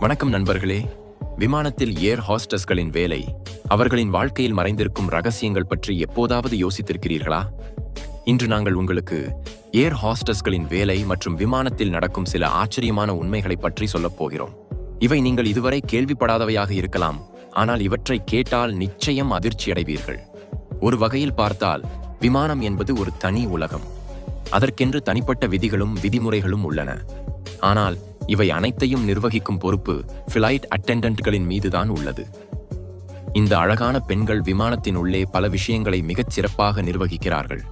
வணக்கம் நண்பர்களே. விமானத்தில் ஏர் ஹாஸ்டஸ்களின் வேலை, அவர்களின் வாழ்க்கையில் மறைந்திருக்கும் ரகசியங்கள் பற்றி எப்போதாவது யோசித்திருக்கிறீர்களா? இன்று நாங்கள் உங்களுக்கு ஏர் ஹாஸ்டஸ்களின் வேலை மற்றும் விமானத்தில் நடக்கும் சில ஆச்சரியமான உண்மைகளை பற்றி சொல்லப் போகிறோம். இவை நீங்கள் இதுவரை கேள்விப்படாதவையாக இருக்கலாம், ஆனால் இவற்றை கேட்டால் நிச்சயம் அதிர்ச்சியடைவீர்கள். ஒரு வகையில் பார்த்தால் விமானம் என்பது ஒரு தனி உலகம். அதற்கென்று தனிப்பட்ட விதிகளும் விதிமுறைகளும் உள்ளன. ஆனால் இவை அனைத்தையும் நிர்வகிக்கும் பொறுப்பு ஃபிளைட் அட்டெண்டன்ட்களின் மீதுதான் உள்ளது. இந்த அழகான பெண்கள் விமானத்தின் உள்ளே பல விஷயங்களை மிகச் சிறப்பாக நிர்வகிக்கிறார்கள்.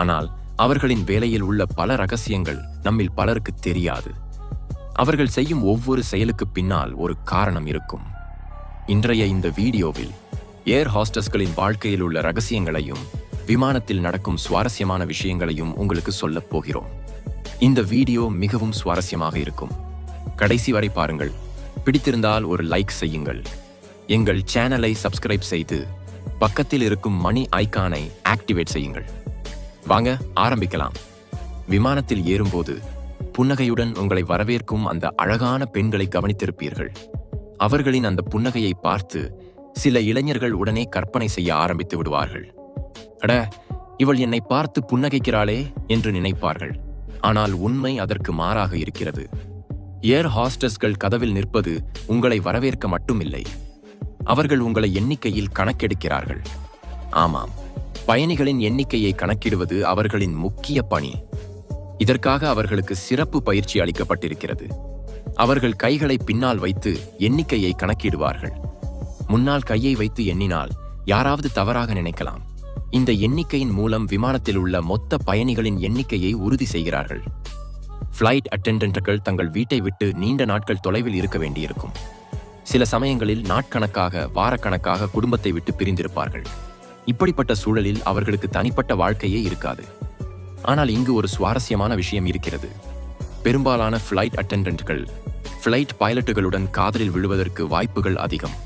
ஆனால் அவர்களின் வேலையில் உள்ள பல ரகசியங்கள் நம்மில் பலருக்கு தெரியாது. அவர்கள் செய்யும் ஒவ்வொரு செயலுக்கு பின்னால் ஒரு காரணம் இருக்கும். இன்றைய இந்த வீடியோவில் ஏர் ஹாஸ்டஸ்களின் வாழ்க்கையில் உள்ள ரகசியங்களையும் விமானத்தில் நடக்கும் சுவாரஸ்யமான விஷயங்களையும் உங்களுக்கு சொல்லப் போகிறோம். இந்த வீடியோ மிகவும் சுவாரஸ்யமாக இருக்கும். கடைசி வரை பாருங்கள். பிடித்திருந்தால் ஒரு லைக் செய்யுங்கள். எங்கள் சேனலை சப்ஸ்கிரைப் செய்து பக்கத்தில் இருக்கும் மணி ஐகானை ஆக்டிவேட் செய்யுங்கள். வாங்க ஆரம்பிக்கலாம். விமானத்தில் ஏறும்போது புன்னகையுடன் உங்களை வரவேற்கும் அந்த அழகான பெண்களை கவனித்திருப்பீர்கள். அவர்களின் அந்த புன்னகையை பார்த்து சில இளைஞர்கள் உடனே கற்பனை செய்ய ஆரம்பித்து விடுவார்கள். அட, இவள் என்னை பார்த்து புன்னகைக்கிறாளே என்று நினைப்பார்கள். ஆனால் உண்மை அதற்கு மாறாக இருக்கிறது. ஏர் ஹாஸ்டஸ்கள் கதவில் நிற்பது உங்களை வரவேற்க மட்டுமில்லை, அவர்கள் உங்களை எண்ணிக்கையில் கணக்கெடுக்கிறார்கள். ஆமாம், பயணிகளின் எண்ணிக்கையை கணக்கிடுவது அவர்களின் முக்கிய பணி. இதற்காக அவர்களுக்கு சிறப்பு பயிற்சி அளிக்கப்பட்டிருக்கிறது. அவர்கள் கைகளை பின்னால் வைத்து எண்ணிக்கையை கணக்கிடுவார்கள். முன்னால் கையை வைத்து எண்ணினால் யாராவது தவறாக நினைக்கலாம். இந்த எண்ணிக்கையின் மூலம் விமானத்தில் உள்ள மொத்த பயணிகளின் எண்ணிக்கையை உறுதி செய்கிறார்கள். ஃப்ளைட் அட்டெண்டன்ட்கள் தங்கள் வீட்டை விட்டு நீண்ட நாட்கள் தொலைவில் இருக்க வேண்டியிருக்கும். சில சமயங்களில் நாட்கணக்காக, வாரக்கணக்காக குடும்பத்தை விட்டு பிரிந்திருப்பார்கள். இப்படிப்பட்ட சூழலில் அவர்களுக்கு தனிப்பட்ட வாழ்க்கையே இருக்காது. ஆனால் இங்கு ஒரு சுவாரஸ்யமான விஷயம் இருக்கிறது. பெரும்பாலான ஃப்ளைட் அட்டெண்டன்ட்கள் ஃப்ளைட் பைலட்டுகளுடன் காதலில் விழுவதற்கு வாய்ப்புகள் அதிகம்.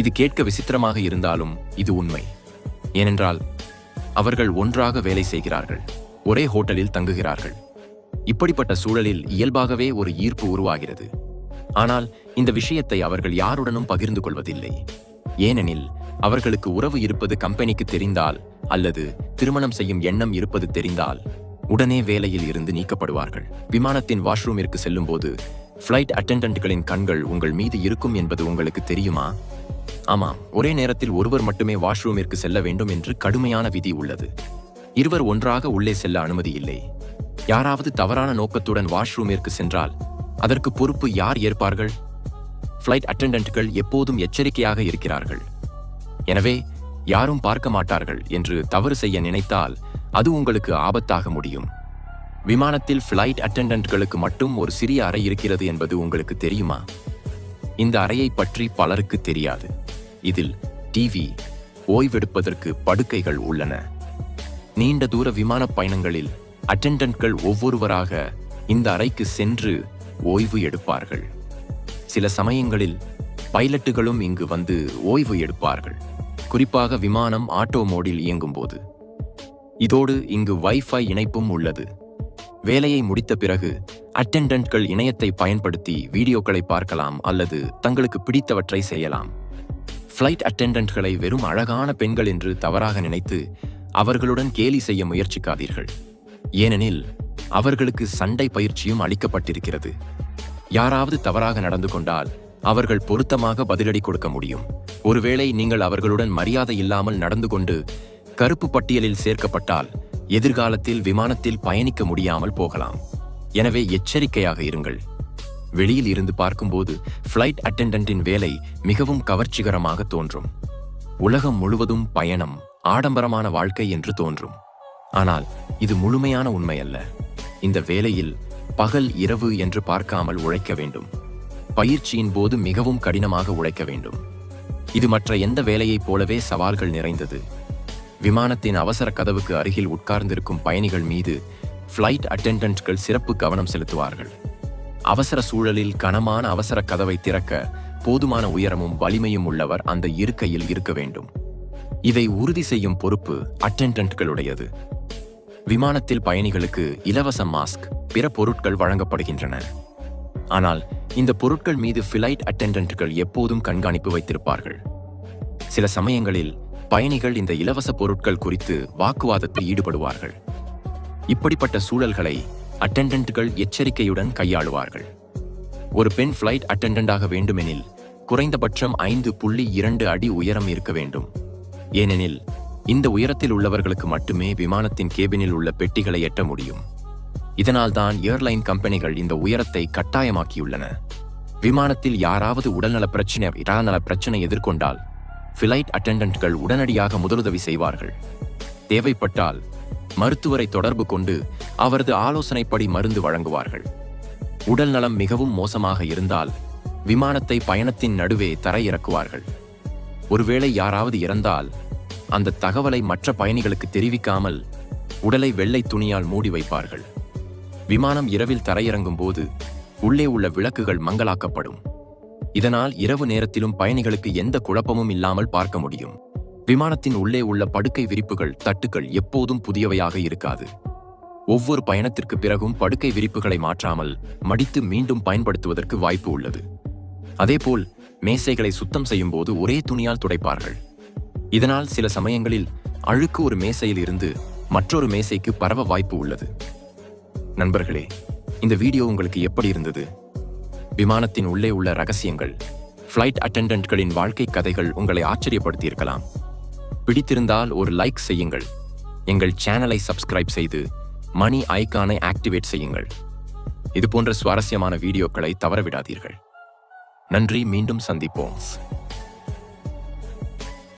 இது கேட்க விசித்திரமாக இருந்தாலும் இது உண்மை. ஏனென்றால் அவர்கள் ஒன்றாக வேலை செய்கிறார்கள், ஒரே ஹோட்டலில் தங்குகிறார்கள். இப்படிப்பட்ட சூழலில் இயல்பாகவே ஒரு ஈர்ப்பு உருவாகிறது. ஆனால் இந்த விஷயத்தை அவர்கள் யாருடனும் பகிர்ந்து கொள்வதில்லை. ஏனெனில் அவர்களுக்கு உறவு இருப்பது கம்பெனிக்கு தெரிந்தால் அல்லது திருமணம் செய்யும் எண்ணம் இருப்பது தெரிந்தால் உடனே வேலையில் இருந்து நீக்கப்படுவார்கள். விமானத்தின் வாஷ்ரூமிற்கு செல்லும்போது ஃப்ளைட் அட்டெண்டன்ட்களின் கண்கள் உங்கள் மீது இருக்கும் என்பது உங்களுக்கு தெரியுமா? ஆமாம், ஒரே நேரத்தில் ஒருவர் மட்டுமே வாஷ்ரூமிற்கு செல்ல வேண்டும் என்று கடுமையான விதி உள்ளது. இருவர் ஒன்றாக உள்ளே செல்ல அனுமதி இல்லை. யாராவது தவறான நோக்கத்துடன் வாஷ்ரூமிற்கு சென்றால் அதற்கு பொறுப்பு யார் ஏற்பார்கள்? ஃப்ளைட் அட்டெண்டன்ட்கள் எப்போதும் எச்சரிக்கையாக இருக்கிறார்கள். எனவே யாரும் பார்க்க மாட்டார்கள் என்று தவறு செய்ய நினைத்தால் அது உங்களுக்கு ஆபத்தாக முடியும். விமானத்தில் ஃப்ளைட் அட்டெண்டன்ட்களுக்கு மட்டும் ஒரு சிறிய அறை இருக்கிறது என்பது உங்களுக்கு தெரியுமா? இந்த அறையை பற்றி பலருக்கு தெரியாது. இதில் டிவி, ஓய்வெடுப்பதற்கு படுக்கைகள் உள்ளன. நீண்ட தூர விமான பயணங்களில் அட்டெண்டன்ட்கள் ஒவ்வொருவராக இந்த அறைக்கு சென்று ஓய்வு எடுப்பார்கள். சில சமயங்களில் பைலட்டுகளும் இங்கு வந்து ஓய்வு எடுப்பார்கள், குறிப்பாக விமானம் ஆட்டோ மோடில் இயங்கும்போது. இதோடு இங்கு வைஃபை இணைப்பும் உள்ளது. வேலையை முடித்த பிறகு அட்டெண்டன்ட்கள் இணையத்தை பயன்படுத்தி வீடியோக்களை பார்க்கலாம் அல்லது தங்களுக்கு பிடித்தவற்றை செய்யலாம். ஃப்ளைட் அட்டெண்டன்ட்களை வெறும் அழகான பெண்கள் என்று தவறாக நினைத்து அவர்களுடன் கேலி செய்ய முயற்சிக்காதீர்கள். ஏனெனில் அவர்களுக்கு சண்டை பயிற்சியும் அளிக்கப்பட்டிருக்கிறது. யாராவது தவறாக நடந்து கொண்டால் அவர்கள் பொருத்தமாக பதிலடி கொடுக்க முடியும். ஒருவேளை நீங்கள் அவர்களுடன் மரியாதை இல்லாமல் நடந்து கொண்டு கருப்பு பட்டியலில் சேர்க்கப்பட்டால் எதிர்காலத்தில் விமானத்தில் பயணிக்க முடியாமல் போகலாம். எனவே எச்சரிக்கையாக இருங்கள். வெளியில் இருந்து பார்க்கும்போது ஃப்ளைட் அட்டெண்டன்ட்டின் வேலை மிகவும் கவர்ச்சிகரமாக தோன்றும். உலகம் முழுவதும் பயணம், ஆடம்பரமான வாழ்க்கை என்று தோன்றும். ஆனால் இது முழுமையான உண்மை அல்ல. இந்த வேலையில் பகல் இரவு என்று பார்க்காமல் உழைக்க வேண்டும். பயிற்சியின் போது மிகவும் கடினமாக உழைக்க வேண்டும். இது மற்ற எந்த வேலையைப் போலவே சவால்கள் நிறைந்தது. விமானத்தின் அவசர கதவுக்கு அருகில் உட்கார்ந்திருக்கும் பயணிகள் மீது ஃப்ளைட் அட்டெண்டன்ட்கள் சிறப்பு கவனம் செலுத்துவார்கள். அவசர சூழலில் கனமான அவசர கதவை திறக்க போதுமான உயரமும் வலிமையும் உள்ளவர் அந்த இருக்கையில் இருக்க வேண்டும். இதை உறுதி செய்யும் பொறுப்பு அட்டெண்டன்ட்களுடையது. விமானத்தில் பயணிகளுக்கு இலவச மாஸ்க், பிற பொருட்கள் வழங்கப்படுகின்றன. ஆனால் இந்த பொருட்கள் மீது ஃபிளைட் அட்டெண்டன்ட்கள் எப்போதும் கண்காணிப்பு வைத்திருப்பார்கள். சில சமயங்களில் பயணிகள் இந்த இலவச பொருட்கள் குறித்து வாக்குவாதத்தில் ஈடுபடுவார்கள். இப்படிப்பட்ட சூழல்களை அட்டெண்டன்ட்கள் எச்சரிக்கையுடன் கையாளுவார்கள். ஒரு பெண் ஃபிளைட் அட்டெண்டண்டாக வேண்டுமெனில் குறைந்தபட்சம் 5.2 அடி உயரம் இருக்க வேண்டும். ஏனெனில் இந்த உயரத்தில் உள்ளவர்களுக்கு மட்டுமே விமானத்தின் கேபினில் உள்ள பெட்டிகளை எட்ட முடியும். இதனால்தான் ஏர்லைன் கம்பெனிகள் இந்த உயரத்தை கட்டாயமாக்கியுள்ளன. விமானத்தில் யாராவது உடல்நல பிரச்சனை எதிர்கொண்டால் ஃபிளைட் அட்டெண்டன்ட்கள் உடனடியாக முதலுதவி செய்வார்கள். தேவைப்பட்டால் மருத்துவரை தொடர்பு கொண்டு அவரது ஆலோசனைப்படி மருந்து வழங்குவார்கள். உடல் நலம் மிகவும் மோசமாக இருந்தால் விமானத்தை பயணத்தின் நடுவே தரையிறக்குவார்கள். ஒருவேளை யாராவது இறந்தால் அந்த தகவலை மற்ற பயணிகளுக்கு தெரிவிக்காமல் உடலை வெள்ளை துணியால் மூடி வைப்பார்கள். விமானம் இரவில் தரையிறங்கும் போது உள்ளே உள்ள விளக்குகள் மங்கலாக்கப்படும். இதனால் இரவு நேரத்திலும் பயணிகளுக்கு எந்த குழப்பமும் இல்லாமல் பார்க்க முடியும். விமானத்தின் உள்ளே உள்ள படுக்கை விரிப்புகள், தட்டுக்கள் எப்போதும் புதியவையாக இருக்காது. ஒவ்வொரு பயணத்திற்கு பிறகும் படுக்கை விரிப்புகளை மாற்றாமல் மடித்து மீண்டும் பயன்படுத்துவதற்கு வாய்ப்பு உள்ளது. அதேபோல் மேசைகளை சுத்தம் செய்யும் போது ஒரே துணியால் துடைப்பார்கள். இதனால் சில சமயங்களில் அழுக்கு ஒரு மேசையில் இருந்து மற்றொரு மேசைக்கு பரவ வாய்ப்பு உள்ளது. நண்பர்களே, இந்த வீடியோ உங்களுக்கு எப்படி இருந்தது? விமானத்தின் உள்ளே உள்ள ரகசியங்கள், ஃபிளைட் அட்டெண்டன்ட்களின் வாழ்க்கை கதைகள் உங்களை ஆச்சரியப்படுத்தியிருக்கலாம். பிடித்திருந்தால் ஒரு லைக் செய்யுங்கள். எங்கள் சேனலை சப்ஸ்கிரைப் செய்து மணி ஐகானை ஆக்டிவேட் செய்யுங்கள். இதுபோன்ற சுவாரஸ்யமான வீடியோக்களை தவறவிடாதீர்கள். நன்றி. மீண்டும் சந்திப்போம்.